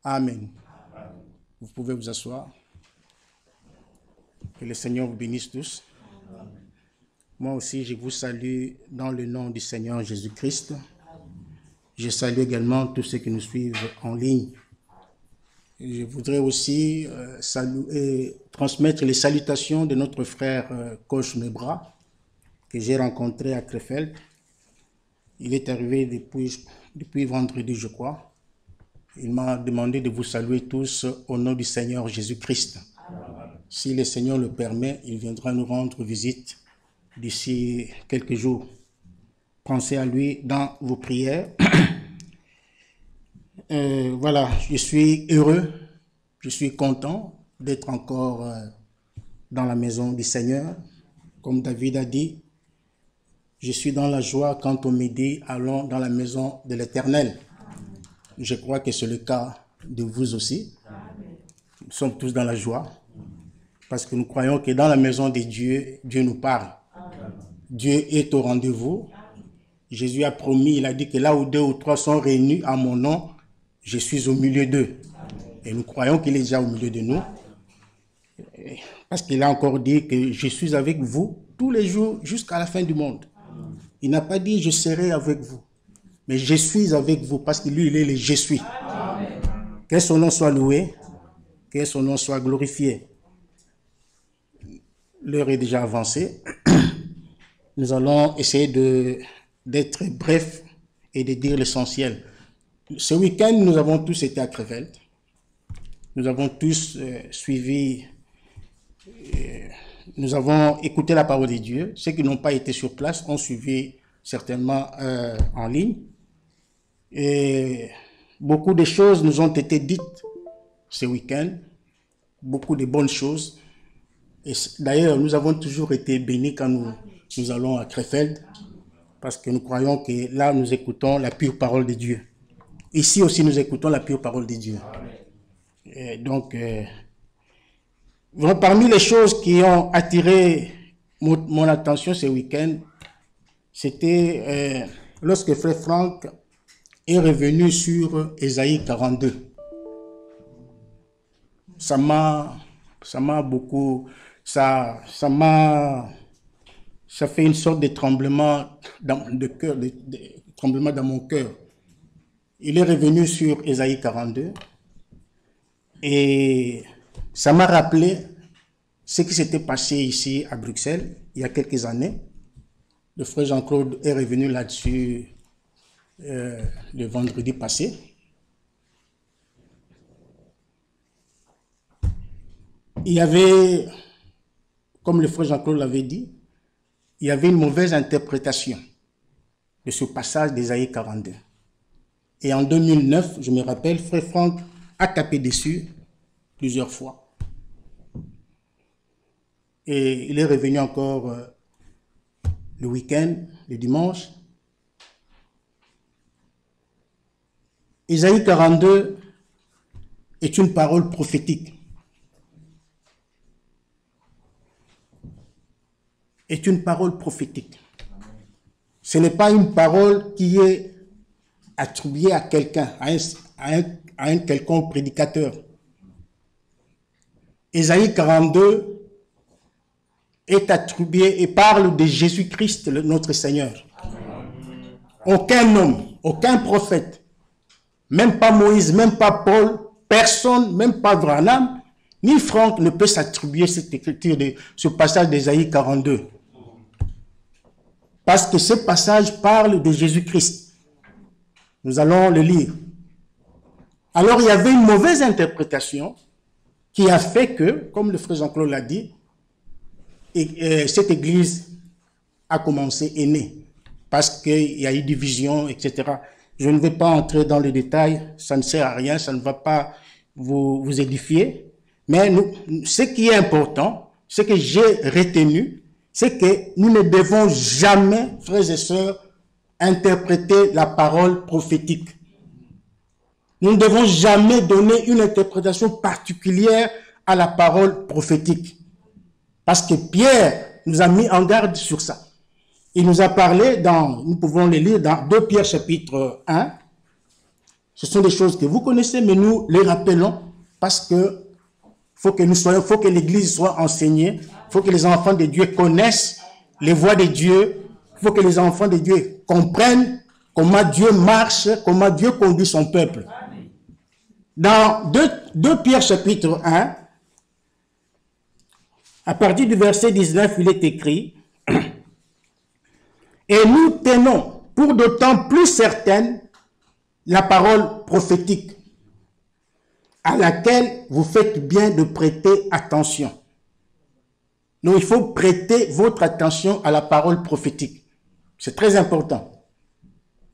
Amen. Vous pouvez vous asseoir. Que le Seigneur vous bénisse tous. Moi aussi, je vous salue dans le nom du Seigneur Jésus-Christ. Je salue également tous ceux qui nous suivent en ligne. Je voudrais aussi transmettre les salutations de notre frère Koch Mebra, que j'ai rencontré à Krefeld. Il est arrivé depuis vendredi, je crois. Il m'a demandé de vous saluer tous au nom du Seigneur Jésus-Christ. Si le Seigneur le permet, il viendra nous rendre visite d'ici quelques jours. Pensez à lui dans vos prières. Voilà, je suis heureux, je suis content d'être encore dans la maison du Seigneur. Comme David a dit, je suis dans la joie quand on me dit « Allons dans la maison de l'Éternel ». Je crois que c'est le cas de vous aussi. Nous sommes tous dans la joie parce que nous croyons que dans la maison de Dieu, Dieu nous parle. Dieu est au rendez-vous. Jésus a promis, il a dit que là où 2 ou 3 sont réunis à mon nom, je suis au milieu d'eux. Et nous croyons qu'il est déjà au milieu de nous. Parce qu'il a encore dit que je suis avec vous tous les jours jusqu'à la fin du monde. Il n'a pas dit je serai avec vous. Mais je suis avec vous parce que lui, il est le je suis. Amen. Que son nom soit loué, que son nom soit glorifié. L'heure est déjà avancée. Nous allons essayer d'être brefs et de dire l'essentiel. Ce week-end, nous avons tous été à Krefeld. Nous avons tous suivi, nous avons écouté la parole de Dieu. Ceux qui n'ont pas été sur place ont suivi certainement en ligne. Et beaucoup de choses nous ont été dites ce week-end, beaucoup de bonnes choses. Et d'ailleurs, nous avons toujours été bénis quand nous allons à Krefeld, parce que nous croyons que là, nous écoutons la pure parole de Dieu. Ici aussi, nous écoutons la pure parole de Dieu. Et donc, parmi les choses qui ont attiré mon attention ce week-end, c'était lorsque Frère Franck est revenu sur Ésaïe 42. Ça m'a beaucoup, ça fait une sorte de tremblement de cœur, de tremblement dans mon cœur. Il est revenu sur Ésaïe 42 et ça m'a rappelé ce qui s'était passé ici à Bruxelles il y a quelques années. Le frère Jean-Claude est revenu là-dessus le vendredi passé. Il y avait, comme le frère Jean-Claude l'avait dit, il y avait une mauvaise interprétation de ce passage d'Ésaïe 42. Et en 2009, je me rappelle, frère Franck a tapé dessus plusieurs fois. Et il est revenu encore le week-end, le dimanche. Ésaïe 42 est une parole prophétique. Est une parole prophétique. Ce n'est pas une parole qui est attribuée à quelqu'un, à un quelconque prédicateur. Ésaïe 42 est attribué et parle de Jésus-Christ, notre Seigneur. Aucun homme, aucun prophète, même pas Moïse, même pas Paul, personne, même pas Branham, ni Franck ne peut s'attribuer cette écriture de ce passage d'Ésaïe 42. Parce que ce passage parle de Jésus-Christ. Nous allons le lire. Alors il y avait une mauvaise interprétation qui a fait que, comme le frère Jean-Claude l'a dit, cette église a commencé, est née. Parce qu'il y a eu division, etc. Je ne vais pas entrer dans les détails, ça ne sert à rien, ça ne va pas vous édifier. Mais ce qui est important, ce que j'ai retenu, c'est que nous ne devons jamais, frères et sœurs, interpréter la parole prophétique. Nous ne devons jamais donner une interprétation particulière à la parole prophétique. Parce que Pierre nous a mis en garde sur ça. Il nous a parlé nous pouvons le lire dans 2 Pierre chapitre 1, Ce sont des choses que vous connaissez, mais nous les rappelons parce que faut que l'Église soit enseignée, il faut que les enfants de Dieu connaissent les voies de Dieu, il faut que les enfants de Dieu comprennent comment Dieu marche, comment Dieu conduit son peuple. Dans 2 Pierre chapitre 1, à partir du verset 19, il est écrit « Et nous tenons pour d'autant plus certaine la parole prophétique, à laquelle vous faites bien de prêter attention. » Donc, il faut prêter votre attention à la parole prophétique. C'est très important.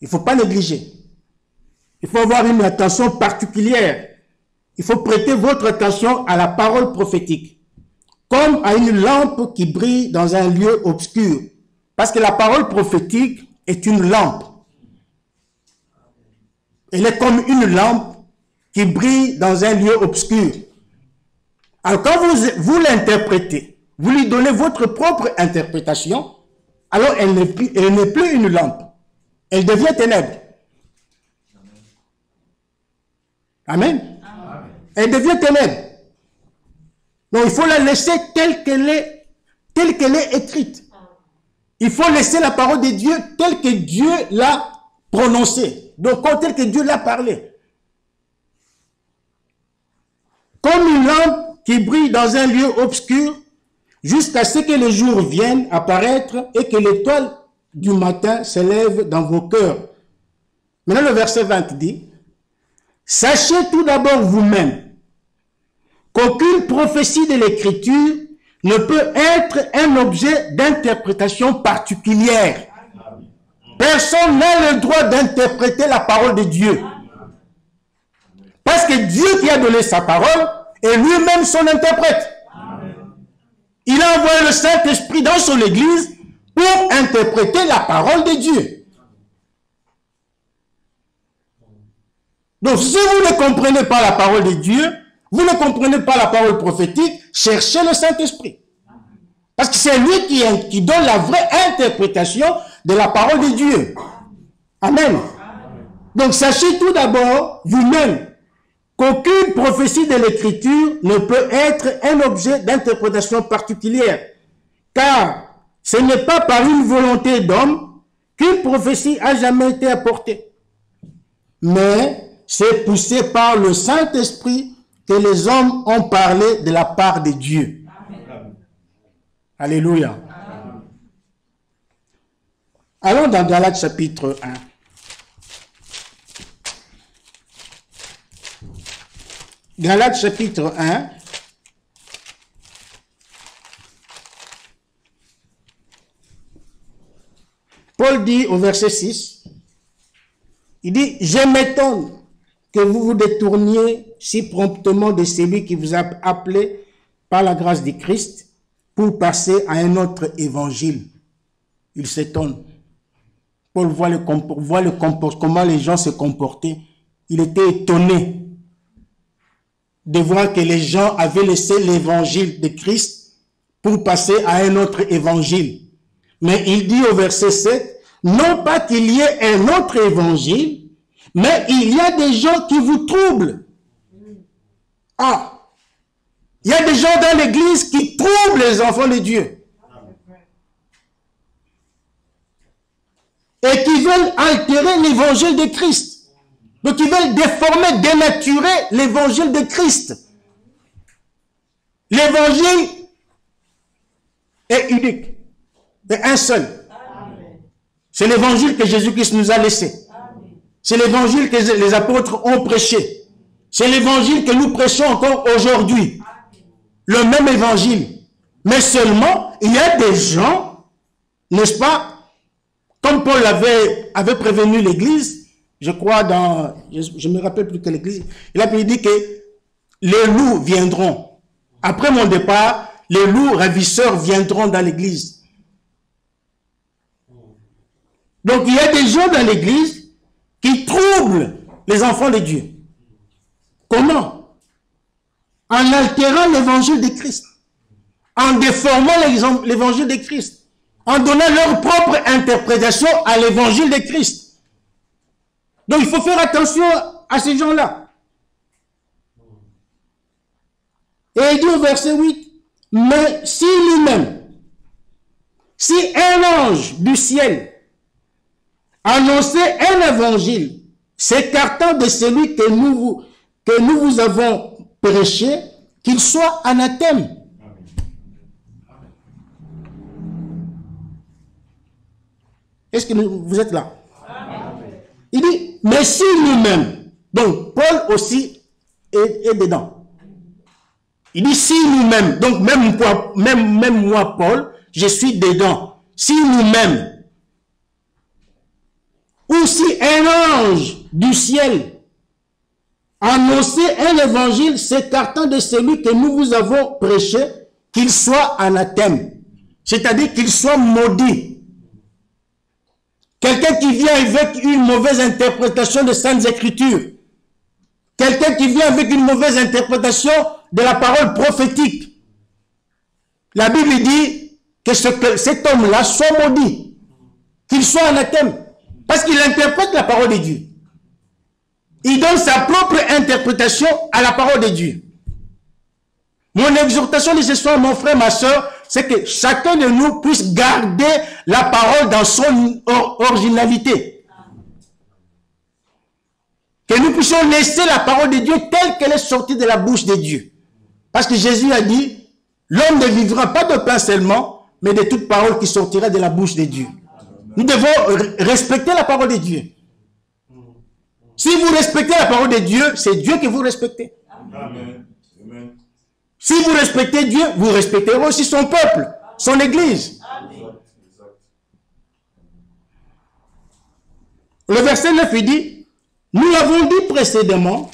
Il ne faut pas négliger. Il faut avoir une attention particulière. Il faut prêter votre attention à la parole prophétique, comme à une lampe qui brille dans un lieu obscur. Parce que la parole prophétique est une lampe. Elle est comme une lampe qui brille dans un lieu obscur. Alors quand vous l'interprétez, vous lui donnez votre propre interprétation, alors elle n'est plus une lampe. Elle devient ténèbre. Amen. Amen. Elle devient ténèbre. Donc il faut la laisser telle qu'elle est écrite. Il faut laisser la parole de Dieu telle que Dieu l'a prononcée. Donc tel que Dieu l'a parlé. Comme une lampe qui brille dans un lieu obscur, jusqu'à ce que le jour vienne apparaître et que l'étoile du matin s'élève dans vos cœurs. Maintenant le verset 20 dit, « Sachez tout d'abord vous-même qu'aucune prophétie de l'Écriture ne peut être un objet d'interprétation particulière. Personne n'a le droit d'interpréter la parole de Dieu. Parce que Dieu qui a donné sa parole est lui-même son interprète. Il a envoyé le Saint-Esprit dans son Église pour interpréter la parole de Dieu. Donc, si vous ne comprenez pas la parole de Dieu, vous ne comprenez pas la parole prophétique, cherchez le Saint-Esprit. Parce que c'est lui qui donne la vraie interprétation de la parole de Dieu. Amen. Donc, sachez tout d'abord, vous-même, qu'aucune prophétie de l'Écriture ne peut être un objet d'interprétation particulière. Car ce n'est pas par une volonté d'homme qu'une prophétie a jamais été apportée. Mais c'est poussé par le Saint-Esprit que les hommes ont parlé de la part de Dieu. Amen. Alléluia. Amen. Allons dans Galates chapitre 1. Galates chapitre 1. Paul dit au verset 6, il dit, « Je m'étonne que vous vous détourniez si promptement de celui qui vous a appelé par la grâce du Christ pour passer à un autre évangile. » Il s'étonne. Paul voit comment les gens se comportaient. Il était étonné de voir que les gens avaient laissé l'évangile de Christ pour passer à un autre évangile. Mais il dit au verset 7, non pas qu'il y ait un autre évangile, mais il y a des gens qui vous troublent. Ah, il y a des gens dans l'église qui troublent les enfants de Dieu. Et qui veulent altérer l'évangile de Christ. Donc ils veulent déformer, dénaturer l'évangile de Christ. L'évangile est unique. C'est un seul. C'est l'évangile que Jésus-Christ nous a laissé. C'est l'évangile que les apôtres ont prêché. C'est l'évangile que nous prêchons encore aujourd'hui. Le même évangile. Mais seulement, il y a des gens, n'est-ce pas, comme Paul avait prévenu l'église, je crois dans, je ne me rappelle plus quelle église, il a dit que les loups viendront. Après mon départ, les loups ravisseurs viendront dans l'église. Donc il y a des gens dans l'église qui troublent les enfants de Dieu. Comment? En altérant l'évangile de Christ. En déformant l'évangile de Christ. En donnant leur propre interprétation à l'évangile de Christ. Donc il faut faire attention à ces gens-là. Et il dit au verset 8, mais si lui-même, si un ange du ciel annonçait un évangile s'écartant de celui que nous vous avons prêché, qu'il soit anathème. Est-ce que vous êtes là? Il dit, mais si nous-mêmes, donc Paul aussi est dedans. Il dit, si nous-mêmes, donc même moi, Paul, je suis dedans. Si nous-mêmes, ou si un ange du ciel annonçait un évangile s'écartant de celui que nous vous avons prêché, qu'il soit anathème. C'est-à-dire qu'il soit maudit. Quelqu'un qui vient avec une mauvaise interprétation des Saintes Écritures. Quelqu'un qui vient avec une mauvaise interprétation de la parole prophétique. La Bible dit que cet homme-là soit maudit. Qu'il soit anathème. Parce qu'il interprète la parole de Dieu. Il donne sa propre interprétation à la parole de Dieu. Mon exhortation de ce soir, mon frère, ma soeur, c'est que chacun de nous puisse garder la parole dans son originalité. Que nous puissions laisser la parole de Dieu telle qu'elle est sortie de la bouche de Dieu. Parce que Jésus a dit, l'homme ne vivra pas de pain seulement, mais de toute parole qui sortira de la bouche de Dieu. Nous devons respecter la parole de Dieu. Si vous respectez la parole de Dieu, c'est Dieu que vous respectez. Amen. Si vous respectez Dieu, vous respecterez aussi son peuple, son église. Amen. Le verset 9, il dit, nous l'avons dit précédemment,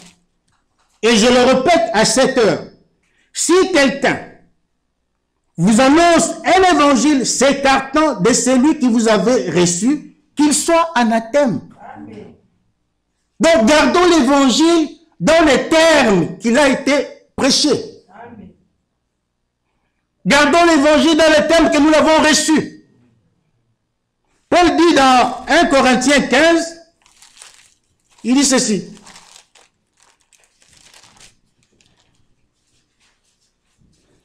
et je le répète à cette heure, si quelqu'un vous annonce un évangile s'écartant de celui qui vous avez reçu, qu'il soit anathème. Amen. Donc, gardons l'évangile dans les termes qu'il a été prêché. Amen. Gardons l'évangile dans les termes que nous l'avons reçu. Paul dit dans 1 Corinthiens 15, il dit ceci.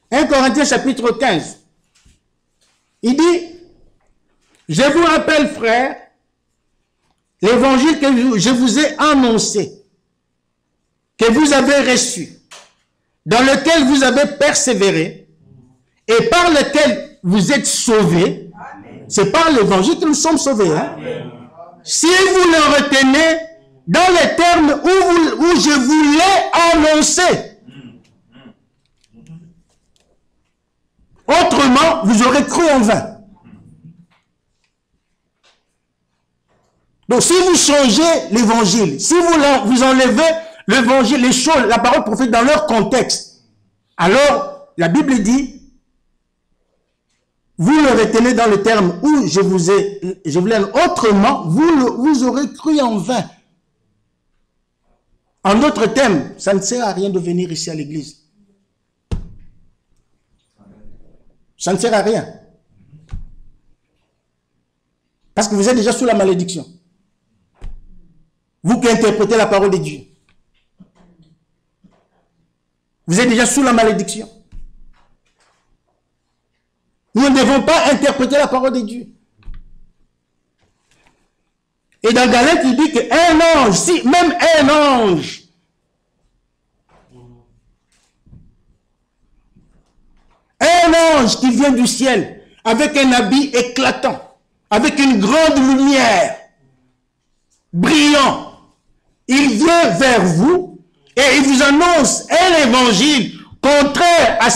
« 1 Corinthiens chapitre 15, il dit, je vous rappelle, frères, l'évangile que je vous ai annoncé, que vous avez reçu, dans lequel vous avez persévéré, et par lequel vous êtes sauvés, c'est par l'évangile que nous sommes sauvés. Hein? Si vous le retenez dans les termes où je vous l'ai annoncé, autrement, vous aurez cru en vain. Donc, si vous changez l'évangile, si vous enlevez l'évangile, les choses, la parole prophète dans leur contexte, alors, la Bible dit, vous le retenez dans le terme où je vous l'ai, autrement, vous aurez cru en vain. En d'autres termes, ça ne sert à rien de venir ici à l'église. Ça ne sert à rien. Parce que vous êtes déjà sous la malédiction. Vous qui interprétez la parole de Dieu. Vous êtes déjà sous la malédiction. Nous ne devons pas interpréter la parole de Dieu. Et dans Galate, il dit qu'un ange, si même un ange qui vient du ciel, avec un habit éclatant, avec une grande lumière, brillant, il vient vers vous et il vous annonce un évangile contraire à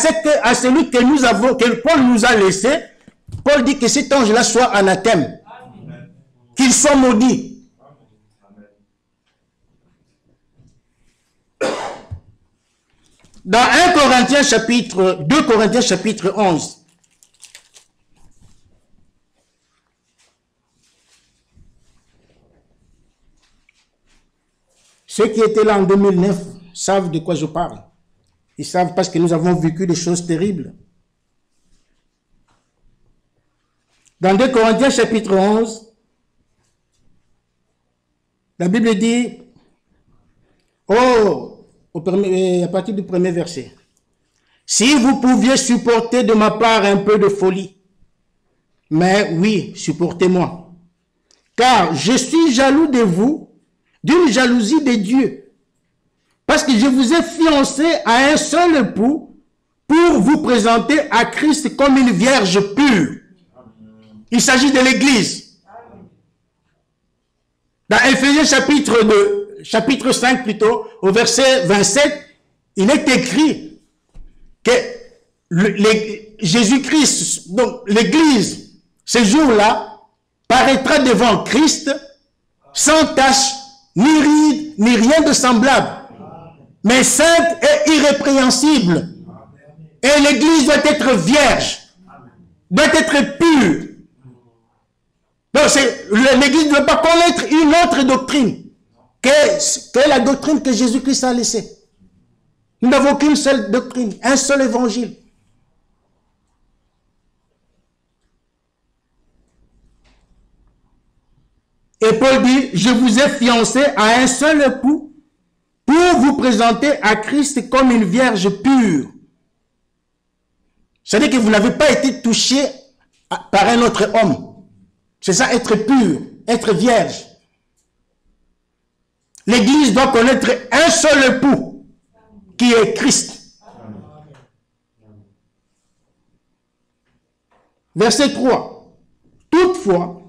celui que Paul nous a laissé. Paul dit que cet ange-là soit anathème, qu'il soit maudit. Dans 2 Corinthiens chapitre 11, ceux qui étaient là en 2009 savent de quoi je parle. Ils savent parce que nous avons vécu des choses terribles. Dans 2 Corinthiens chapitre 11, la Bible dit, À partir du premier verset. Si vous pouviez supporter de ma part un peu de folie, mais oui, supportez-moi. Car je suis jaloux de vous, d'une jalousie de Dieu. Parce que je vous ai fiancé à un seul époux pour vous présenter à Christ comme une vierge pure. Il s'agit de l'Église. Dans Éphésiens chapitre 5 plutôt, au verset 27, il est écrit que Jésus-Christ, donc l'Église, ce jour-là, paraîtra devant Christ sans tache, ni ride, ni rien de semblable, mais sainte et irrépréhensible. Et l'Église doit être vierge, doit être pure. Donc l'Église ne doit pas connaître une autre doctrine que la doctrine que Jésus-Christ a laissée. Nous n'avons qu'une seule doctrine, un seul évangile. Et Paul dit, je vous ai fiancé à un seul époux pour vous présenter à Christ comme une vierge pure. C'est-à-dire que vous n'avez pas été touché par un autre homme. C'est ça, être pur, être vierge. L'Église doit connaître un seul époux, qui est Christ. Verset 3. Toutefois,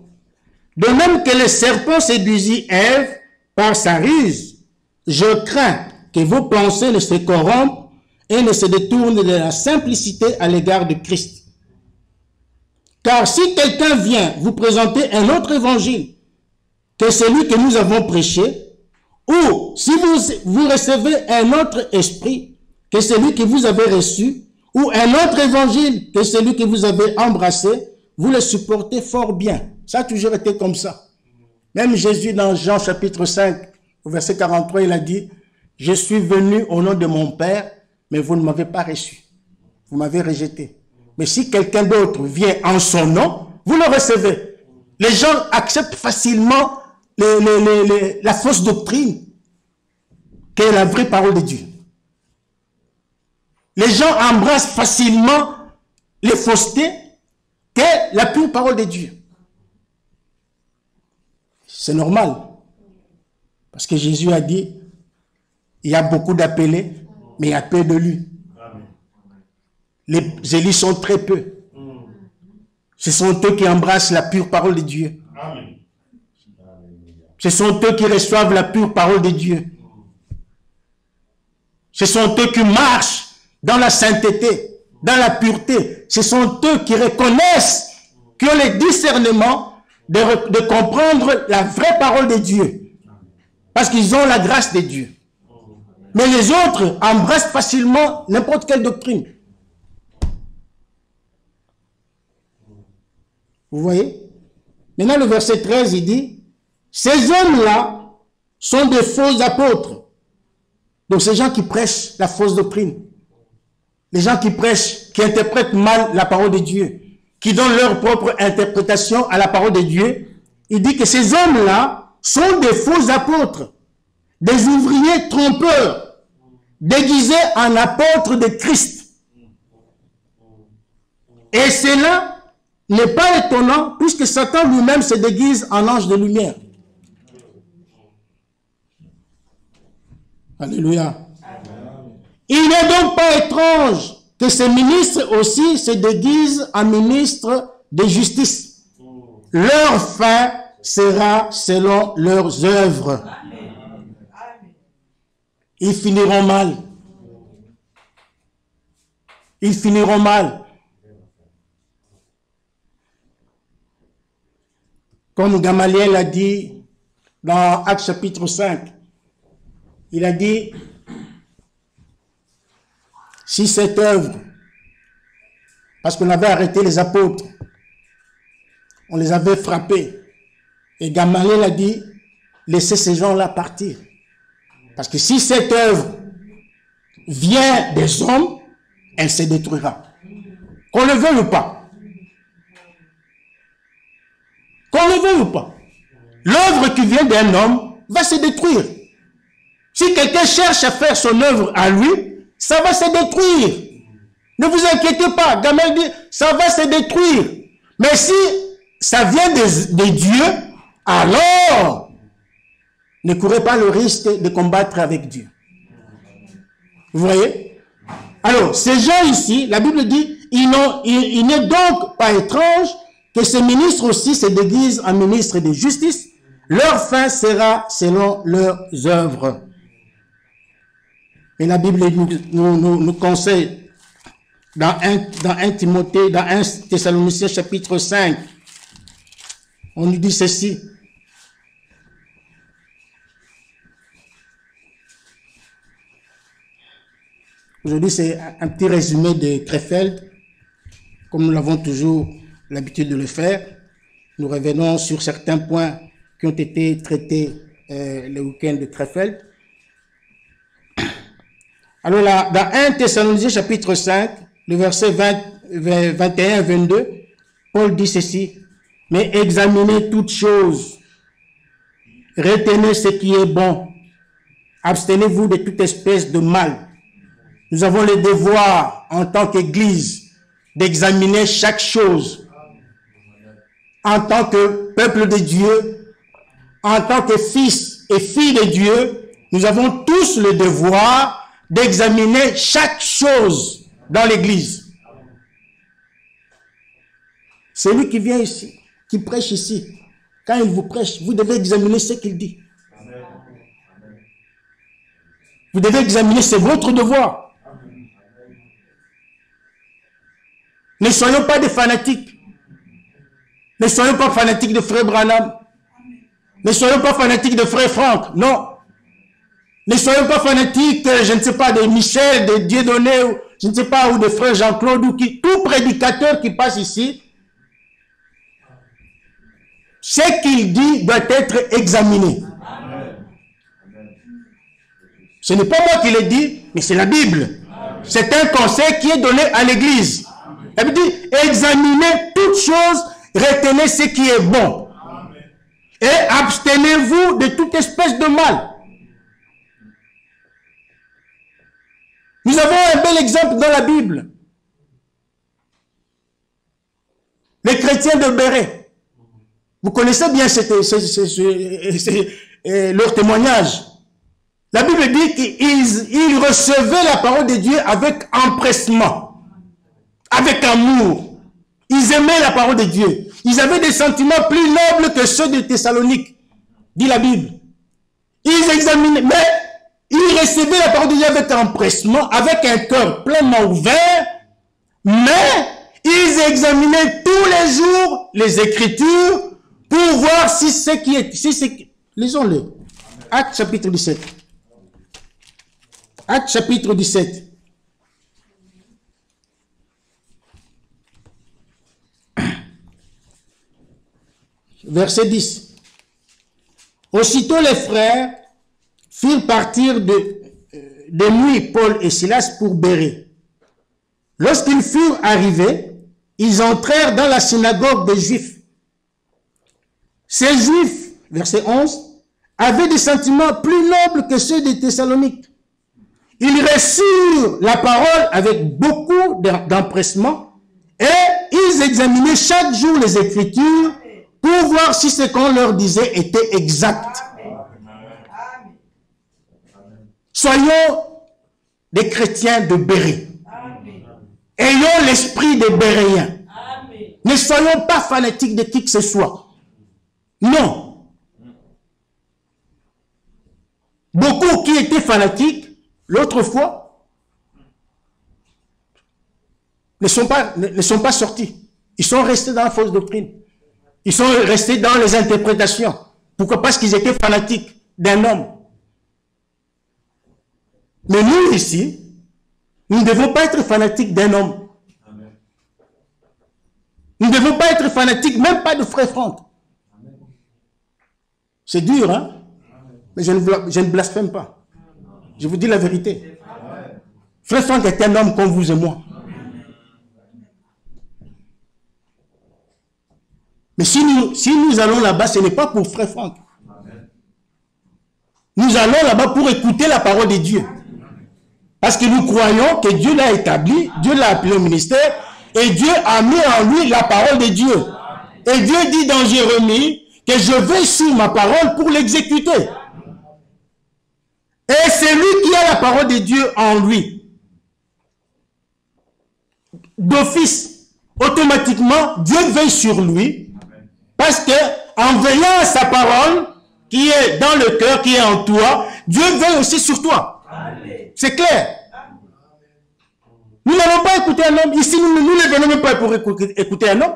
de même que le serpent séduisit Ève par sa ruse, je crains que vos pensées ne se corrompent et ne se détournent de la simplicité à l'égard de Christ. Car si quelqu'un vient vous présenter un autre évangile que celui que nous avons prêché, ou si vous recevez un autre esprit que celui que vous avez reçu, ou un autre évangile que celui que vous avez embrassé, vous le supportez fort bien. Ça a toujours été comme ça. Même Jésus dans Jean chapitre 5, au verset 43, il a dit, « Je suis venu au nom de mon Père, mais vous ne m'avez pas reçu. Vous m'avez rejeté. Mais si quelqu'un d'autre vient en son nom, vous le recevez. » Les gens acceptent facilement la fausse doctrine qui est la vraie parole de Dieu. Les gens embrassent facilement les faussetés qui est la pure parole de Dieu. C'est normal. Parce que Jésus a dit, il y a beaucoup d'appelés, mais il y a peu d'élus. Les élus sont très peu. Ce sont eux qui embrassent la pure parole de Dieu. Ce sont eux qui reçoivent la pure parole de Dieu. Ce sont eux qui marchent dans la sainteté, dans la pureté. Ce sont eux qui reconnaissent, qui ont le discernement de comprendre la vraie parole de Dieu. Parce qu'ils ont la grâce de Dieu. Mais les autres embrassent facilement n'importe quelle doctrine. Vous voyez? Maintenant, le verset 13, il dit, ces hommes-là sont des faux apôtres. Donc, ces gens qui prêchent la fausse doctrine. Les gens qui prêchent, qui interprètent mal la parole de Dieu, qui donnent leur propre interprétation à la parole de Dieu. Il dit que ces hommes-là sont des faux apôtres, des ouvriers trompeurs, déguisés en apôtres de Christ. Et cela n'est pas étonnant, puisque Satan lui-même se déguise en ange de lumière. Alléluia. Il n'est donc pas étrange que ces ministres aussi se déguisent en ministres de justice. Leur fin sera selon leurs œuvres. Ils finiront mal. Ils finiront mal. Comme Gamaliel a dit dans Actes chapitre 5, il a dit, si cette œuvre, parce qu'on avait arrêté les apôtres, on les avait frappés, et Gamaliel a dit, laissez ces gens-là partir. Parce que si cette œuvre vient des hommes, elle se détruira. Qu'on le veuille ou pas. Qu'on le veuille ou pas. L'œuvre qui vient d'un homme va se détruire. Si quelqu'un cherche à faire son œuvre à lui, ça va se détruire. Ne vous inquiétez pas. Gamel dit, ça va se détruire. Mais si ça vient de Dieu, alors ne courez pas le risque de combattre avec Dieu. Vous voyez? Alors, ces gens ici, la Bible dit, il n'est donc pas étrange que ces ministres aussi se déguisent en ministres de justice. Leur fin sera selon leurs œuvres. Et la Bible nous conseille dans 1 Timothée, dans 1 Thessaloniciens chapitre 5, on nous dit ceci. Aujourd'hui, c'est un petit résumé de Krefeld, comme nous l'avons toujours l'habitude de le faire. Nous revenons sur certains points qui ont été traités le week-end de Krefeld. Alors là, dans 1 Thessaloniciens chapitre 5, le verset 21-22, Paul dit ceci: « Mais examinez toutes choses, retenez ce qui est bon, abstenez-vous de toute espèce de mal. » Nous avons le devoir, en tant qu'Église, d'examiner chaque chose. En tant que peuple de Dieu, en tant que fils et filles de Dieu, nous avons tous le devoir d'examiner chaque chose dans l'Église. Celui qui vient ici, qui prêche ici, quand il vous prêche, vous devez examiner ce qu'il dit. Vous devez examiner, c'est votre devoir. Ne soyons pas des fanatiques. Ne soyons pas fanatiques de Frère Branham. Ne soyons pas fanatiques de Frère Franck. Non. Ne soyons pas fanatiques, je ne sais pas, de Michel, de Dieudonné, je ne sais pas, ou de Frère Jean-Claude, ou tout prédicateur qui passe ici. Ce qu'il dit doit être examiné. Ce n'est pas moi qui le dis, mais c'est la Bible. C'est un conseil qui est donné à l'Église. Elle dit, examinez toutes choses, retenez ce qui est bon. Et abstenez-vous de toute espèce de mal. Nous avons un bel exemple dans la Bible. Les chrétiens de Béret. Vous connaissez bien leur témoignage. La Bible dit qu'ils recevaient la parole de Dieu avec empressement. Avec amour. Ils aimaient la parole de Dieu. Ils avaient des sentiments plus nobles que ceux de Thessalonique, dit la Bible. Ils examinaient, mais ils recevaient la parole de Dieu avec empressement, avec un cœur pleinement ouvert, mais ils examinaient tous les jours les Écritures pour voir si ce qui est... Lisons-le. Actes chapitre 17. Actes chapitre 17. Verset 10. Aussitôt les frères firent partir de nuit Paul et Silas pour Bérée. Lorsqu'ils furent arrivés, ils entrèrent dans la synagogue des Juifs. Ces Juifs, verset 11, avaient des sentiments plus nobles que ceux des Thessaloniques. Ils reçurent la parole avec beaucoup d'empressement et ils examinaient chaque jour les Écritures pour voir si ce qu'on leur disait était exact. Soyons des chrétiens de Bérée. Ayons l'esprit des Béréens. Ne soyons pas fanatiques de qui que ce soit. Non. Beaucoup qui étaient fanatiques, l'autre fois, ne sont pas sortis. Ils sont restés dans la fausse doctrine. Ils sont restés dans les interprétations. Pourquoi? Parce qu'ils étaient fanatiques d'un homme. Mais nous, ici, nous ne devons pas être fanatiques d'un homme. Nous ne devons pas être fanatiques, même pas de Frère Franck. C'est dur, hein? Mais je ne blasphème pas. Je vous dis la vérité. Frère Franck est un homme comme vous et moi. Mais si nous allons là-bas, ce n'est pas pour Frère Franck. Nous allons là-bas pour écouter la parole de Dieu. Parce que nous croyons que Dieu l'a établi, Dieu l'a appelé au ministère, et Dieu a mis en lui la parole de Dieu. Et Dieu dit dans Jérémie que je vais sur ma parole pour l'exécuter. Et c'est lui qui a la parole de Dieu en lui. D'office, automatiquement, Dieu veille sur lui, parce que en veillant à sa parole, qui est dans le cœur, qui est en toi, Dieu veille aussi sur toi. C'est clair. Nous n'allons pas écouter un homme. Ici, nous ne venons même pas pour écouter un homme.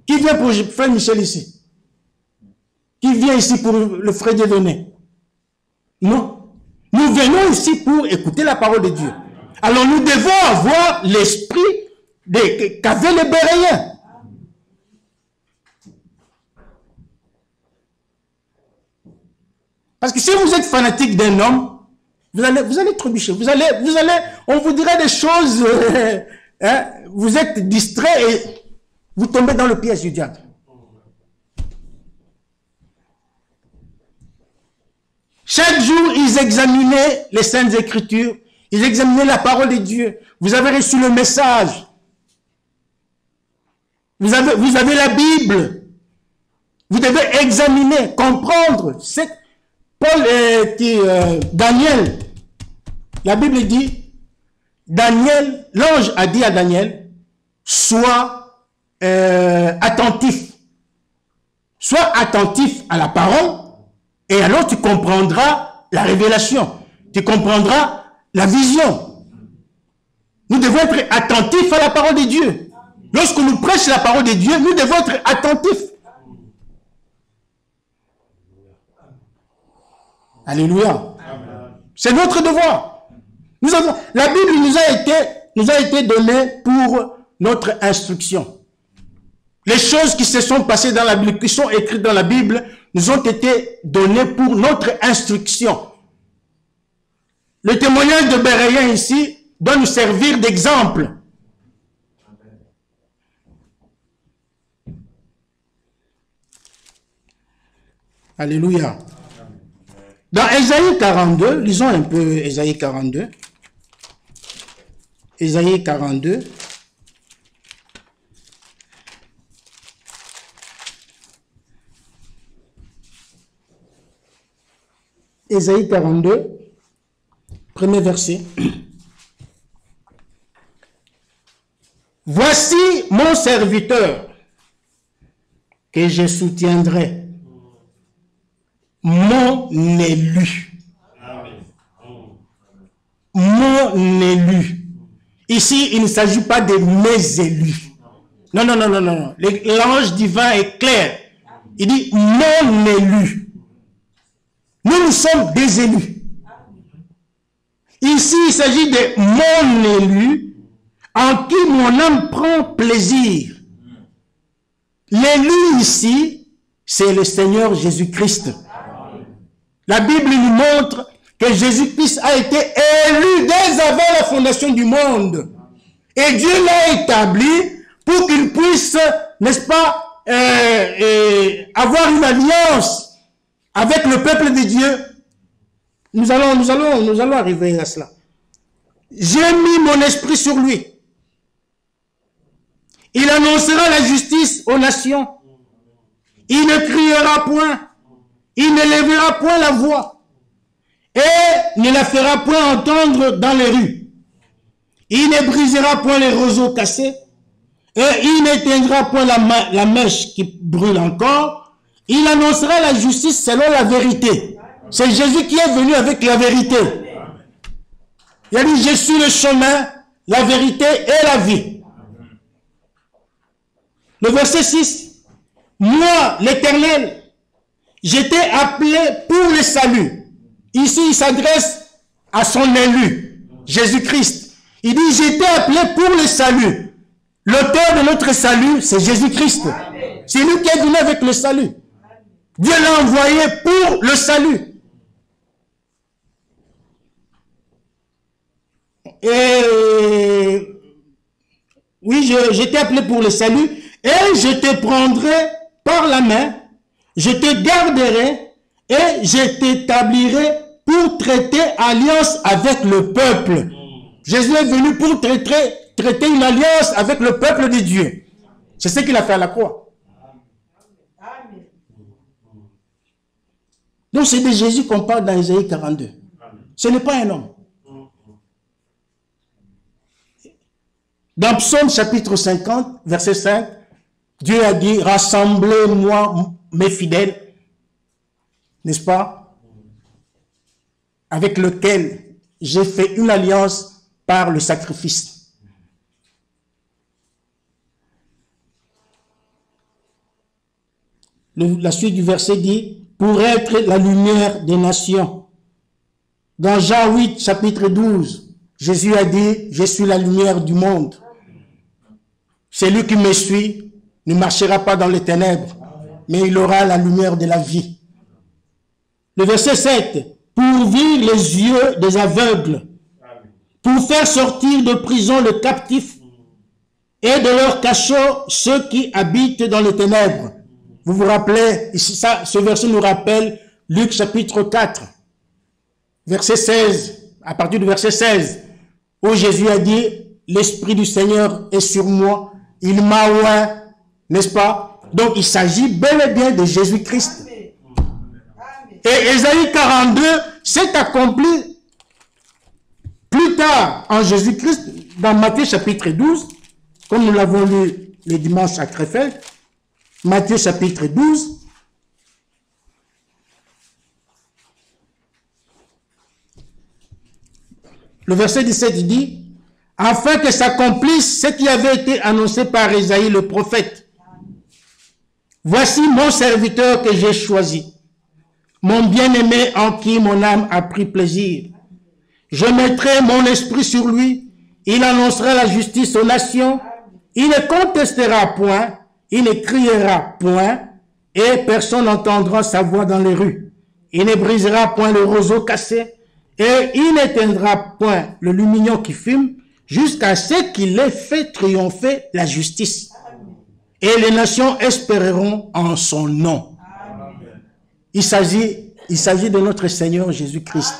Qui vient pour frère Michel ici? Qui vient ici pour le frère Dieudonné? Non. Nous venons ici pour écouter la parole de Dieu. Alors nous devons avoir l'esprit qu'avaient les Béréens. Parce que si vous êtes fanatique d'un homme, vous allez trébucher. On vous dira des choses, hein, vous êtes distrait et vous tombez dans le piège du diable. Chaque jour, ils examinaient les Saintes Écritures, ils examinaient la parole de Dieu. Vous avez reçu le message. Vous avez la Bible. Vous devez examiner, comprendre. Daniel, la Bible dit, l'ange a dit à Daniel, sois attentif. Sois attentif à la parole, et alors tu comprendras la révélation. Tu comprendras la vision. Nous devons être attentifs à la parole de Dieu. Lorsque nous prêchons la parole de Dieu, nous devons être attentifs. Alléluia. C'est notre devoir. La Bible nous a été donnée pour notre instruction. Les choses qui se sont passées dans la Bible, qui sont écrites dans la Bible, nous ont été données pour notre instruction. Le témoignage de Béréen ici doit nous servir d'exemple. Alléluia. Dans Ésaïe 42, lisons un peu Ésaïe 42. Ésaïe 42. Ésaïe 42, premier verset. Voici mon serviteur que je soutiendrai, mon élu. Mon élu. Ici, il ne s'agit pas de mes élus. Non, non, non, non, non. L'ange divin est clair. Il dit mon élu. Nous sommes des élus. Ici, il s'agit de mon élu en qui mon âme prend plaisir. L'élu ici, c'est le Seigneur Jésus-Christ. La Bible nous montre que Jésus-Christ a été élu dès avant la fondation du monde. Et Dieu l'a établi pour qu'il puisse, n'est-ce pas, avoir une alliance avec le peuple de Dieu. Nous allons arriver à cela. J'ai mis mon esprit sur lui. Il annoncera la justice aux nations. Il ne criera point. Il ne lèvera point la voix. Et ne la fera point entendre dans les rues. Il ne brisera point les roseaux cassés. Et il n'éteindra point la mèche qui brûle encore. Il annoncera la justice selon la vérité. C'est Jésus qui est venu avec la vérité. Il a dit, je suis le chemin, la vérité et la vie. Le verset 6. Moi, l'Éternel, j'étais appelé pour le salut. Ici, il s'adresse à son élu, Jésus-Christ. Il dit, j'étais appelé pour le salut. L'auteur de notre salut, c'est Jésus-Christ. C'est lui qui est venu avec le salut. Dieu l'a envoyé pour le salut. Et oui, j'étais appelé pour le salut. Et je te prendrai par la main, je te garderai et je t'établirai pour traiter alliance avec le peuple. Jésus est venu pour traiter une alliance avec le peuple de Dieu. C'est ce qu'il a fait à la croix. Donc c'est de Jésus qu'on parle dans Isaïe 42. Ce n'est pas un homme. Dans Psaume chapitre 50, verset 5, Dieu a dit, rassemblez-moi mes fidèles, n'est-ce pas, avec lequel j'ai fait une alliance par le sacrifice. La suite du verset dit, pour être la lumière des nations. Dans Jean 8, chapitre 12, Jésus a dit, je suis la lumière du monde. Celui qui me suit ne marchera pas dans les ténèbres, mais il aura la lumière de la vie. Le verset 7, pour ouvrir les yeux des aveugles, pour faire sortir de prison les captifs et de leur cachot ceux qui habitent dans les ténèbres. Vous vous rappelez, ce verset nous rappelle Luc chapitre 4, verset 16, à partir du verset 16, où Jésus a dit, l'Esprit du Seigneur est sur moi, il m'a oint, n'est-ce pas? Donc il s'agit bel et bien de Jésus-Christ. Et Ésaïe 42 s'est accompli plus tard en Jésus-Christ, dans Matthieu chapitre 12, comme nous l'avons lu les dimanches à Krefeld, Matthieu chapitre 12, le verset 17, il dit, afin que s'accomplisse ce qui avait été annoncé par Ésaïe le prophète. Voici mon serviteur que j'ai choisi, mon bien-aimé en qui mon âme a pris plaisir. Je mettrai mon esprit sur lui, il annoncera la justice aux nations, il ne contestera point, il ne criera point, et personne n'entendra sa voix dans les rues. Il ne brisera point le roseau cassé, et il n'éteindra point le lumignon qui fume, jusqu'à ce qu'il ait fait triompher la justice. Et les nations espéreront en son nom. Il s'agit de notre Seigneur Jésus-Christ.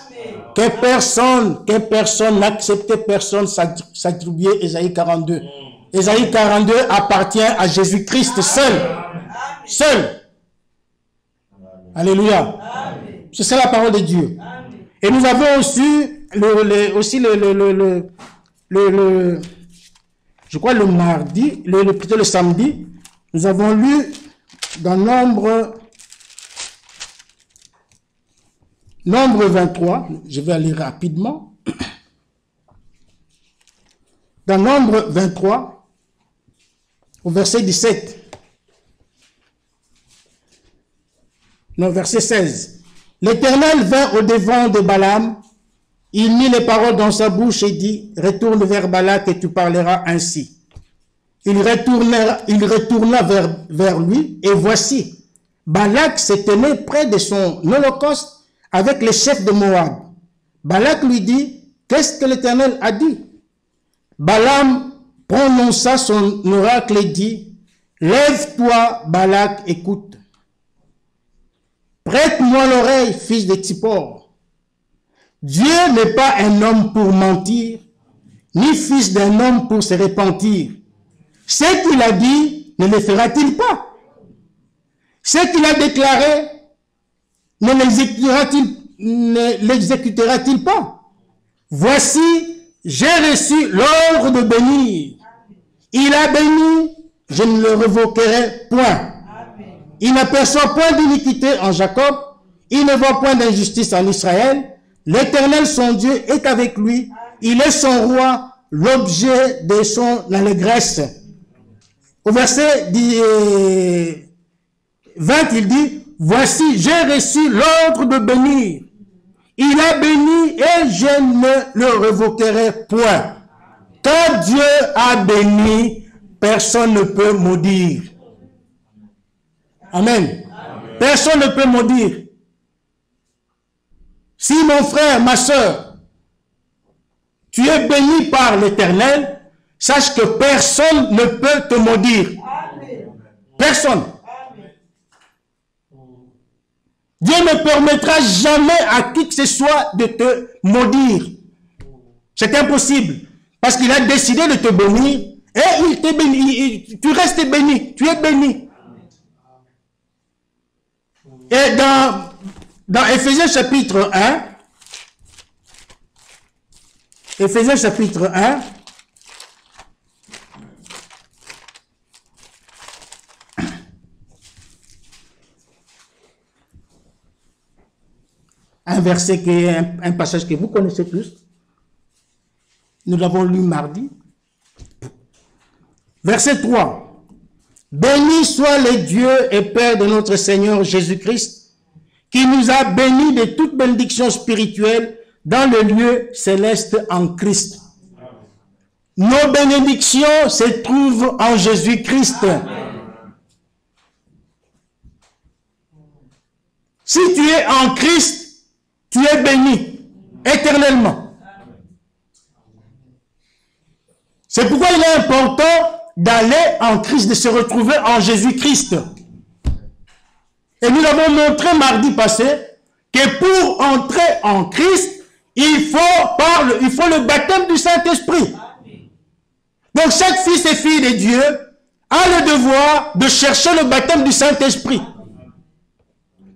Que personne n'accepte, personne s'attribuer Ésaïe 42. Ésaïe 42 appartient à Jésus-Christ seul. Seul. Alléluia. C'est ça la parole de Dieu. Et nous avons aussi je crois le mardi, plutôt le samedi, nous avons lu dans Nombre 23, je vais aller rapidement. Dans Nombre 23, au verset 17, non, verset 16, l'Éternel vint au-devant de Balaam, il mit les paroles dans sa bouche et dit, retourne vers Balak et tu parleras ainsi. Il retourna vers lui et voici, Balak se tenait près de son holocauste avec les chefs de Moab. Balak lui dit, qu'est-ce que l'Éternel a dit? Balaam prononça son oracle et dit, lève-toi Balak, écoute. Prête-moi l'oreille, fils de Tsippor. Dieu n'est pas un homme pour mentir, ni fils d'un homme pour se repentir. Ce qu'il a dit, ne le fera-t-il pas? Ce qu'il a déclaré, ne l'exécutera-t-il pas? Voici, j'ai reçu l'ordre de bénir. Il a béni, je ne le révoquerai point. Il n'aperçoit point d'iniquité en Jacob, il ne voit point d'injustice en Israël. L'Éternel, son Dieu, est avec lui. Il est son roi, l'objet de son allégresse. Au verset 20, il dit, voici, j'ai reçu l'ordre de bénir. Il a béni et je ne le révoquerai point. Quand Dieu a béni, personne ne peut maudire. Amen. Personne ne peut maudire. Si mon frère, ma soeur, tu es béni par l'Éternel, sache que personne ne peut te maudire. Personne. Dieu ne permettra jamais à qui que ce soit de te maudire. C'est impossible. Parce qu'il a décidé de te bénir et il t'est béni. Tu restes béni. Tu es béni. Et dans Éphésiens chapitre 1, Éphésiens chapitre 1, un verset qui est un passage que vous connaissez tous. Nous l'avons lu mardi. Verset 3. Béni soit le Dieu et Père de notre Seigneur Jésus-Christ, qui nous a bénis de toute bénédiction spirituelle dans le lieu céleste en Christ. Nos bénédictions se trouvent en Jésus-Christ. Si tu es en Christ, tu es béni éternellement. C'est pourquoi il est important d'aller en Christ, de se retrouver en Jésus-Christ. Et nous l'avons montré mardi passé que pour entrer en Christ, il faut le baptême du Saint-Esprit. Donc chaque fils et fille de Dieu a le devoir de chercher le baptême du Saint-Esprit.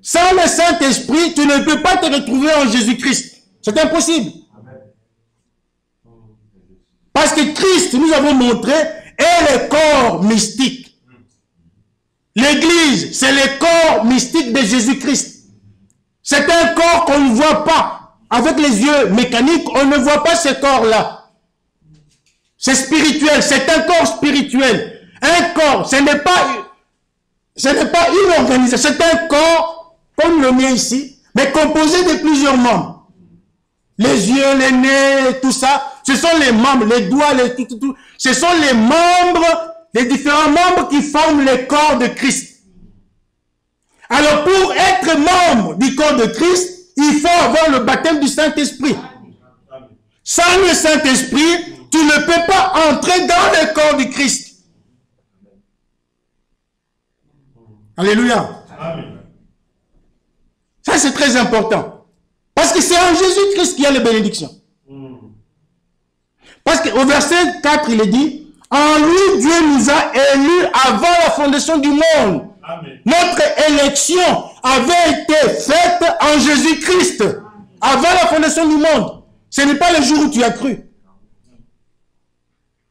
Sans le Saint-Esprit, tu ne peux pas te retrouver en Jésus-Christ. C'est impossible. Parce que Christ, nous avons montré, est le corps mystique. L'Église, c'est le corps mystique de Jésus-Christ. C'est un corps qu'on ne voit pas. Avec les yeux mécaniques, on ne voit pas ce corps-là. C'est spirituel, c'est un corps spirituel. Un corps, ce n'est pas une organisation, c'est un corps, comme le mien ici, mais composé de plusieurs membres. Les yeux, les nez, tout ça, ce sont les membres, les doigts, tout. Ce sont les membres, les différents membres qui forment le corps de Christ. Alors pour être membre du corps de Christ, il faut avoir le baptême du Saint-Esprit. Sans le Saint-Esprit, tu ne peux pas entrer dans le corps du Christ. Alléluia. Amen. Ça c'est très important. Parce que c'est en Jésus-Christ qu'il y a les bénédictions. Parce qu'au verset 4, il est dit, en lui, Dieu nous a élus avant la fondation du monde. Amen. Notre élection avait été faite en Jésus-Christ, avant la fondation du monde. Ce n'est pas le jour où tu as cru.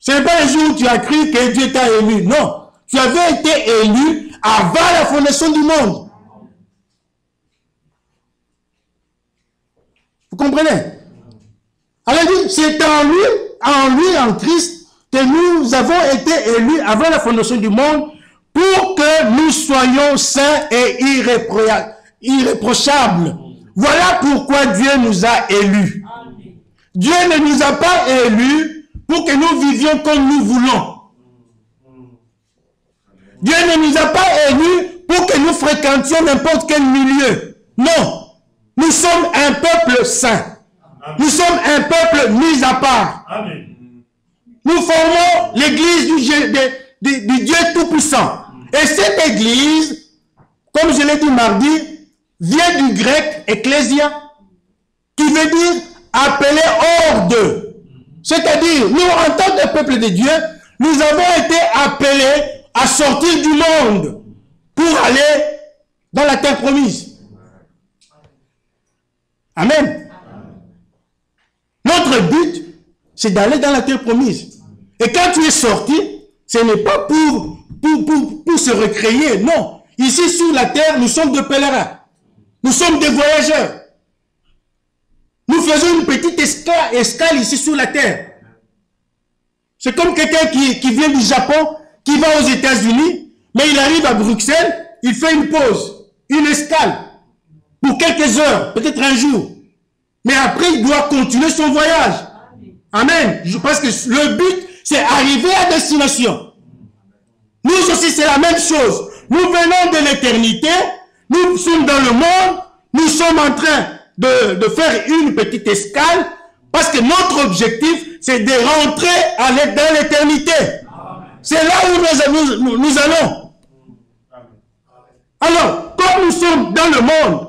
Ce n'est pas le jour où tu as cru que Dieu t'a élu. Non. Tu avais été élu avant la fondation du monde. Vous comprenez? Alors, c'est en lui, en Christ, que nous avons été élus avant la fondation du monde pour que nous soyons saints et irréprochables. Voilà pourquoi Dieu nous a élus. Dieu ne nous a pas élus pour que nous vivions comme nous voulons. Dieu ne nous a pas élus pour que nous fréquentions n'importe quel milieu. Non. Nous sommes un peuple saint. Nous sommes un peuple mis à part. Amen. Nous formons l'église du Dieu Tout-Puissant. Et cette église, comme je l'ai dit mardi, vient du grec ecclésia, qui veut dire appelé hors d'eux. C'est-à-dire, nous, en tant que peuple de Dieu, nous avons été appelés à sortir du monde pour aller dans la terre promise. Amen. Notre but, c'est d'aller dans la terre promise. Et quand tu es sorti, ce n'est pas pour se recréer, non. Ici, sur la terre, nous sommes des pèlerins. Nous sommes des voyageurs. Nous faisons une petite escale ici sur la terre. C'est comme quelqu'un qui vient du Japon, qui va aux États-Unis, mais il arrive à Bruxelles, il fait une pause, une escale, pour quelques heures, peut-être un jour. Mais après, il doit continuer son voyage. Amen. Parce que le but, c'est arriver à destination. Nous aussi, c'est la même chose. Nous venons de l'éternité, nous sommes dans le monde, nous sommes en train de faire une petite escale, parce que notre objectif, c'est de rentrer dans l'éternité. C'est là où nous allons. Alors, comme nous sommes dans le monde,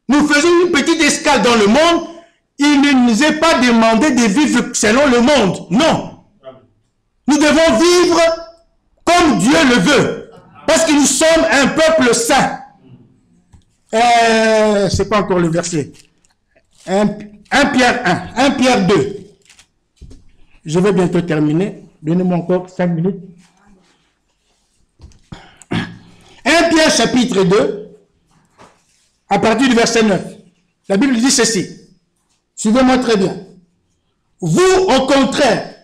nous faisons une petite escale dans le monde, il ne nous est pas demandé de vivre selon le monde. Non. Nous devons vivre comme Dieu le veut. Parce que nous sommes un peuple saint. C'est pas encore le verset. 1 Pierre 1, 1 Pierre 2. Je vais bientôt terminer. Donnez-moi encore 5 minutes. 1 Pierre chapitre 2, à partir du verset 9. La Bible dit ceci. Suivez-moi très bien. Vous, au contraire,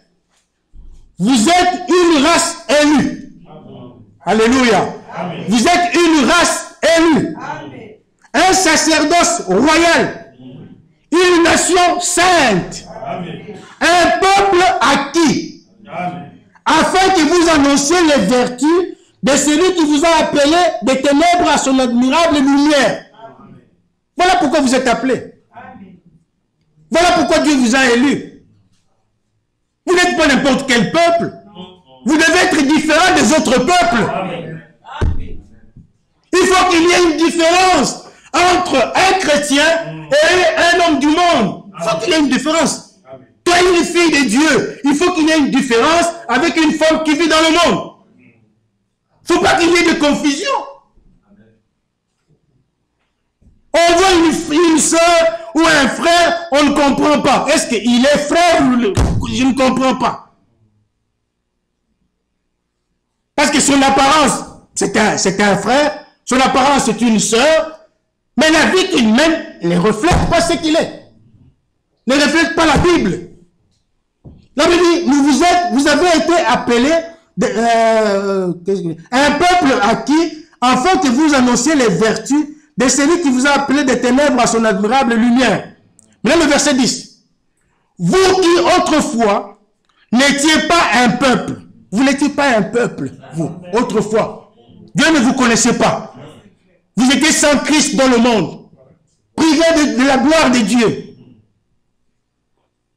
vous êtes une race élue. Alléluia. Amen. Vous êtes une race élue. Amen. Un sacerdoce royal. Une nation sainte. Amen. Un peuple acquis. Amen. Afin que vous annonciez les vertus de celui qui vous a appelé des ténèbres à son admirable lumière. Amen. Voilà pourquoi vous êtes appelés. Voilà pourquoi Dieu vous a élus. Vous n'êtes pas n'importe quel peuple. Vous devez être différent des autres peuples. Amen. Il faut qu'il y ait une différence entre un chrétien et un homme du monde. Il faut qu'il y ait une différence. Toi, une fille de Dieu, il faut qu'il y ait une différence avec une femme qui vit dans le monde. Il ne faut pas qu'il y ait de confusion. On voit une soeur ou un frère, on ne comprend pas. Est-ce qu'il est frère ou je ne comprends pas. Parce que son apparence, c'est un frère, son apparence, c'est une sœur, mais la vie qu'il mène ne reflète pas ce qu'il est. Ne reflète pas la Bible. La Bible dit, vous avez été appelés un peuple acquis, afin que vous annonciez les vertus de celui qui vous a appelé des ténèbres à son admirable lumière. Maintenant le verset 10. Vous qui autrefois n'étiez pas un peuple. Vous n'étiez pas un peuple, vous, autrefois. Dieu ne vous connaissait pas. Vous étiez sans Christ dans le monde. Privés de la gloire de Dieu.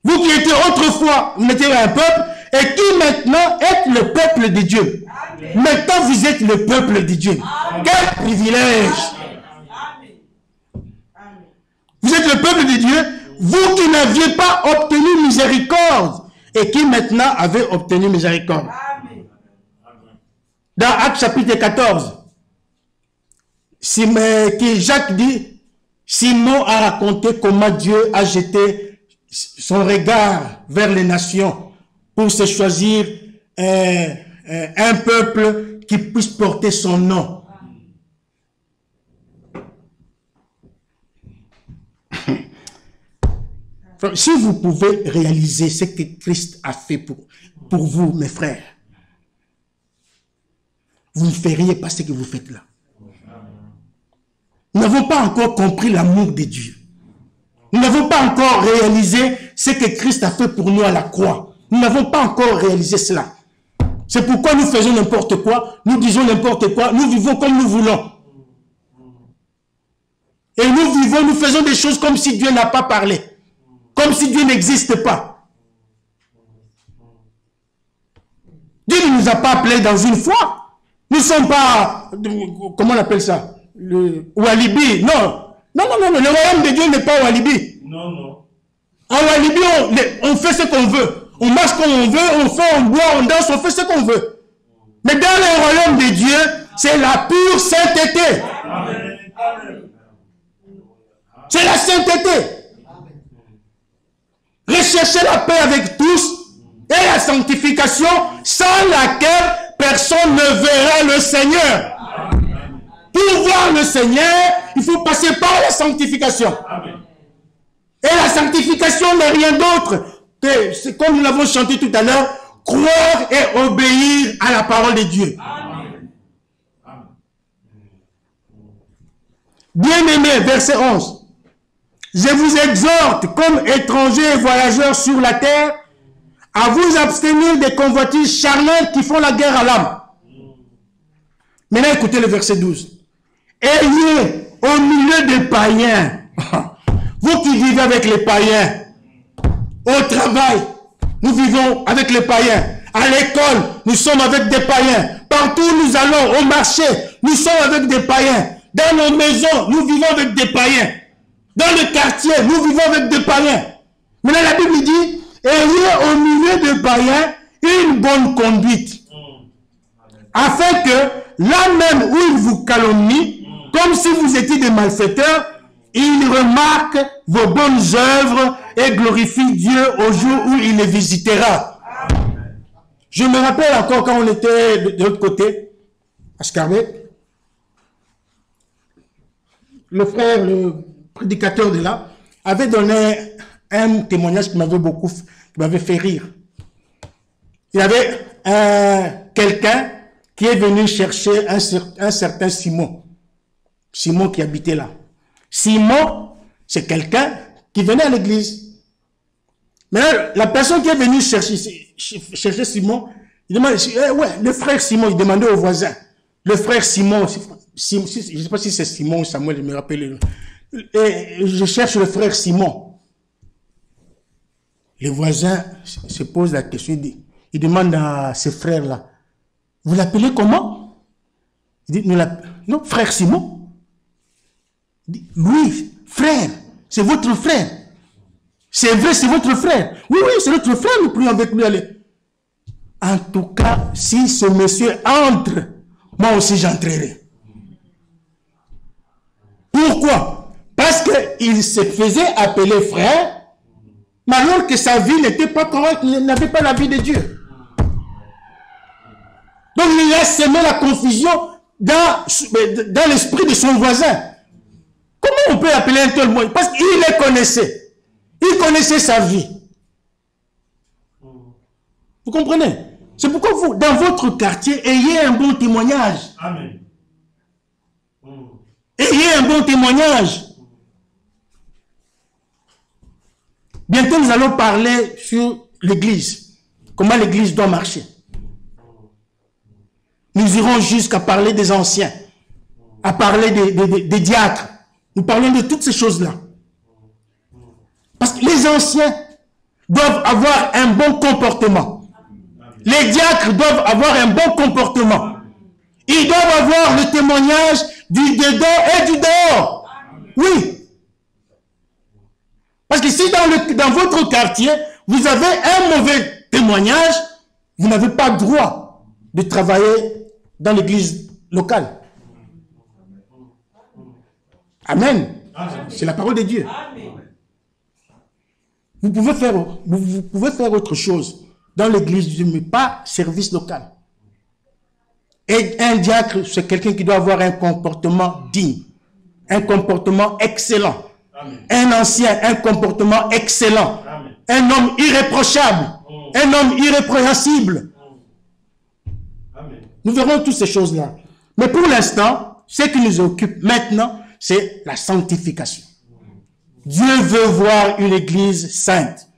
Vous qui étiez autrefois, vous n'étiez pas un peuple, et qui maintenant êtes le peuple de Dieu. Amen. Maintenant vous êtes le peuple de Dieu. Amen. Quel privilège! Amen. Vous êtes le peuple de Dieu, vous qui n'aviez pas obtenu miséricorde, et qui maintenant avez obtenu miséricorde. Amen. Dans Actes chapitre 14, Jacques dit, Simon a raconté comment Dieu a jeté son regard vers les nations pour se choisir un peuple qui puisse porter son nom. Si vous pouvez réaliser ce que Christ a fait pour vous, mes frères, vous ne feriez pas ce que vous faites là. Nous n'avons pas encore compris l'amour de Dieu. Nous n'avons pas encore réalisé ce que Christ a fait pour nous à la croix. Nous n'avons pas encore réalisé cela. C'est pourquoi nous faisons n'importe quoi, nous disons n'importe quoi, nous vivons comme nous voulons. Et nous faisons des choses comme si Dieu n'a pas parlé. Comme si Dieu n'existe pas. Dieu ne nous a pas appelés dans une foi. Nous ne sommes pas, comment on appelle ça? Le Walibi. Non. Non. Le royaume de Dieu n'est pas Walibi. Non. En Walibi, on fait ce qu'on veut. On marche comme on veut, on fait, on boit, on danse, on fait ce qu'on veut. Mais dans le royaume de Dieu, c'est la pure sainteté. Amen. C'est la sainteté. Recherchez la paix avec tous et la sanctification sans laquelle personne ne verra le Seigneur. Amen. Pour voir le Seigneur, il faut passer par la sanctification. Amen. Et la sanctification n'est rien d'autre que, c'est comme nous l'avons chanté tout à l'heure, croire et obéir à la parole de Dieu. Amen. Bien-aimés, verset 11. Je vous exhorte, comme étrangers et voyageurs sur la terre, à vous abstenir des convoitises charnelles qui font la guerre à l'âme. Maintenant, écoutez le verset 12. Ayez au milieu des païens, vous qui vivez avec les païens, au travail, nous vivons avec les païens, à l'école, nous sommes avec des païens, partout où nous allons, au marché, nous sommes avec des païens, dans nos maisons, nous vivons avec des païens. Dans le quartier, nous vivons avec des païens. Maintenant, la Bible dit, ayez au milieu de païens une bonne conduite. Afin que, là même où ils vous calomnient, comme si vous étiez des malfaiteurs, ils remarquent vos bonnes œuvres et glorifient Dieu au jour où il les visitera. Je me rappelle encore quand on était de l'autre côté, à Scarbeck, le frère, le prédicateur de là, avait donné un témoignage qui m'avait fait rire. Il y avait quelqu'un qui est venu chercher un certain Simon. Simon qui habitait là. Simon, c'est quelqu'un qui venait à l'église. Mais là, la personne qui est venue chercher Simon, il demande, ouais, le frère Simon, il demandait au voisin. Le frère Simon, je ne sais pas si c'est Simon ou Samuel, je me rappelle. Et je cherche le frère Simon. Le voisin se pose la question, il demande à ses frères-là, vous l'appelez comment? Il dit, non, frère Simon. Il dit, oui, frère, c'est votre frère. C'est vrai, c'est votre frère. Oui, oui, c'est notre frère, nous prions avec lui. Allez. En tout cas, si ce monsieur entre, moi aussi j'entrerai. Pourquoi? Parce qu'il se faisait appeler frère, mais alors que sa vie n'était pas correcte, il n'avait pas la vie de Dieu. Donc il a semé la confusion dans l'esprit de son voisin. Comment on peut appeler un tel mot? Parce qu'il les connaissait. Il connaissait sa vie. Vous comprenez? C'est pourquoi vous, dans votre quartier, ayez un bon témoignage. Amen. Ayez un bon témoignage. Bientôt, nous allons parler sur l'église. Comment l'église doit marcher. Nous irons jusqu'à parler des anciens, à parler des diacres. Nous parlons de toutes ces choses-là. Parce que les anciens doivent avoir un bon comportement. Les diacres doivent avoir un bon comportement. Ils doivent avoir le témoignage du dedans et du dehors. Oui. Parce que si dans votre quartier, vous avez un mauvais témoignage, vous n'avez pas le droit de travailler dans l'église locale. Amen. C'est la parole de Dieu. Vous pouvez faire autre chose dans l'église, mais pas service local. Et un diacre, c'est quelqu'un qui doit avoir un comportement digne, un comportement excellent. Amen. Un ancien, un comportement excellent. Amen. Un homme irréprochable, un homme irrépréhensible. Amen. Nous verrons toutes ces choses-là. Mais pour l'instant, ce qui nous occupe maintenant, c'est la sanctification. Dieu veut voir une église sainte.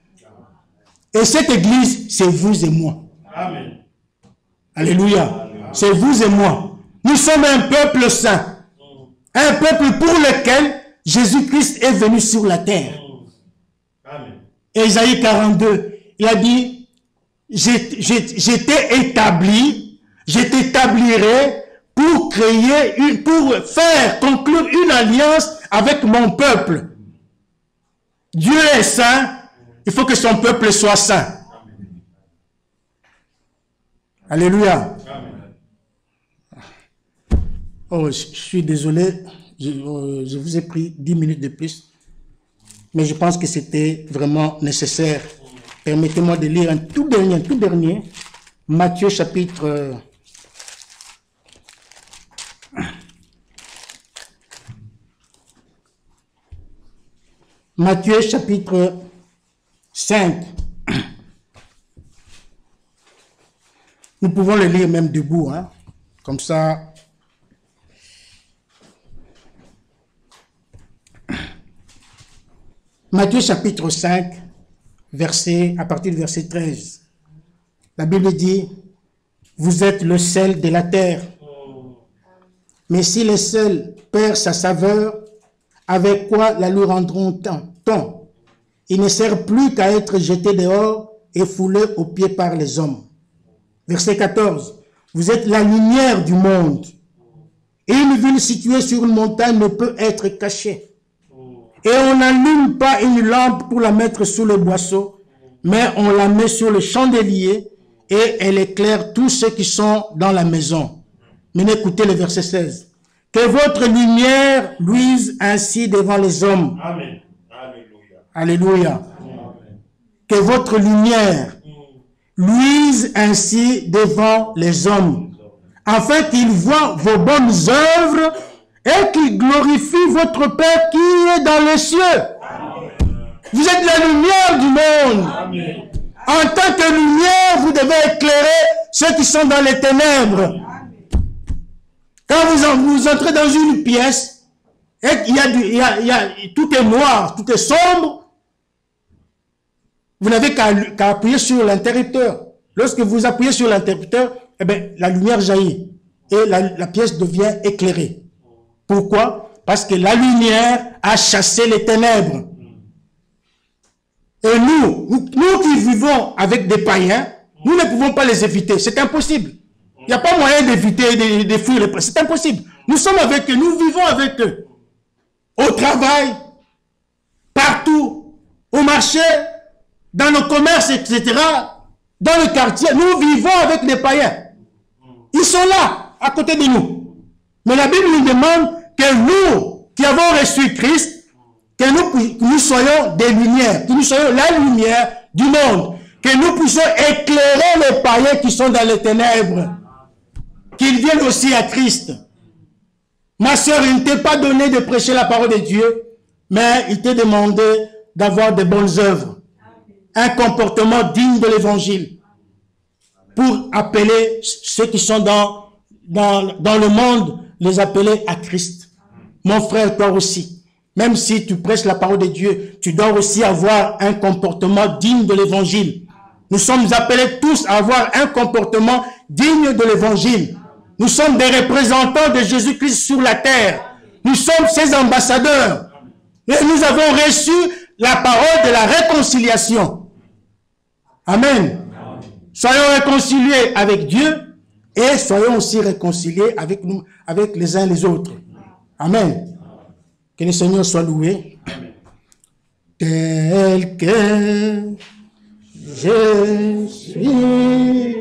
Et cette église, c'est vous et moi. Amen. Alléluia. C'est vous et moi. Nous sommes un peuple saint. Un peuple pour lequel Jésus-Christ est venu sur la terre. Amen. Ésaïe 42, il a dit, je t'établirai pour faire conclure une alliance avec mon peuple. Dieu est saint, il faut que son peuple soit saint. Alléluia. Amen. Oh, je suis désolé, je vous ai pris 10 minutes de plus, mais je pense que c'était vraiment nécessaire. Permettez-moi de lire un tout dernier, Matthieu chapitre 5. Nous pouvons le lire même debout, hein? Comme ça. Matthieu chapitre 5, à partir du verset 13. La Bible dit, vous êtes le sel de la terre. Mais si le sel perd sa saveur, avec quoi la lui rendront-on? Il ne sert plus qu'à être jeté dehors et foulé aux pieds par les hommes. Verset 14. Vous êtes la lumière du monde. Et une ville située sur une montagne ne peut être cachée. Et on n'allume pas une lampe pour la mettre sous le boisseau, mais on la met sur le chandelier et elle éclaire tous ceux qui sont dans la maison. Mais écoutez le verset 16. Que votre lumière luise ainsi devant les hommes. Amen. Alléluia. Que votre lumière luise ainsi devant les hommes, afin qu'ils voient vos bonnes œuvres et qu'ils glorifient votre Père qui est dans les cieux. Amen. Vous êtes la lumière du monde. Amen. En tant que lumière, vous devez éclairer ceux qui sont dans les ténèbres. Quand vous entrez dans une pièce et tout est noir, tout est sombre, vous n'avez qu'à appuyer sur l'interrupteur. Lorsque vous appuyez sur l'interrupteur, eh bien, la lumière jaillit et la pièce devient éclairée. Pourquoi? Parce que la lumière a chassé les ténèbres. Et nous qui vivons avec des païens, nous ne pouvons pas les éviter. C'est impossible. Il n'y a pas moyen d'éviter, de fuir les païens. C'est impossible. Nous sommes avec eux, nous vivons avec eux. Au travail, partout, au marché, dans nos commerces, etc., dans le quartier, nous vivons avec les païens. Ils sont là, à côté de nous. Mais la Bible nous demande que nous, qui avons reçu Christ, que nous soyons des lumières, que nous soyons la lumière du monde, que nous puissions éclairer les païens qui sont dans les ténèbres, qu'ils viennent aussi à Christ. Ma soeur, il ne t'est pas donné de prêcher la parole de Dieu, mais il t'est demandé d'avoir de bonnes œuvres, un comportement digne de l'évangile, pour appeler ceux qui sont dans le monde, les appeler à Christ. Mon frère, toi aussi. Même si tu prêches la parole de Dieu, tu dois aussi avoir un comportement digne de l'évangile. Nous sommes appelés tous à avoir un comportement digne de l'évangile. Nous sommes des représentants de Jésus-Christ sur la terre. Nous sommes ses ambassadeurs. Et nous avons reçu la parole de la réconciliation. Amen. Soyons réconciliés avec Dieu et soyons aussi réconciliés avec nous, avec les uns les autres. Amen. Que le Seigneur soit loué. Tel que je suis.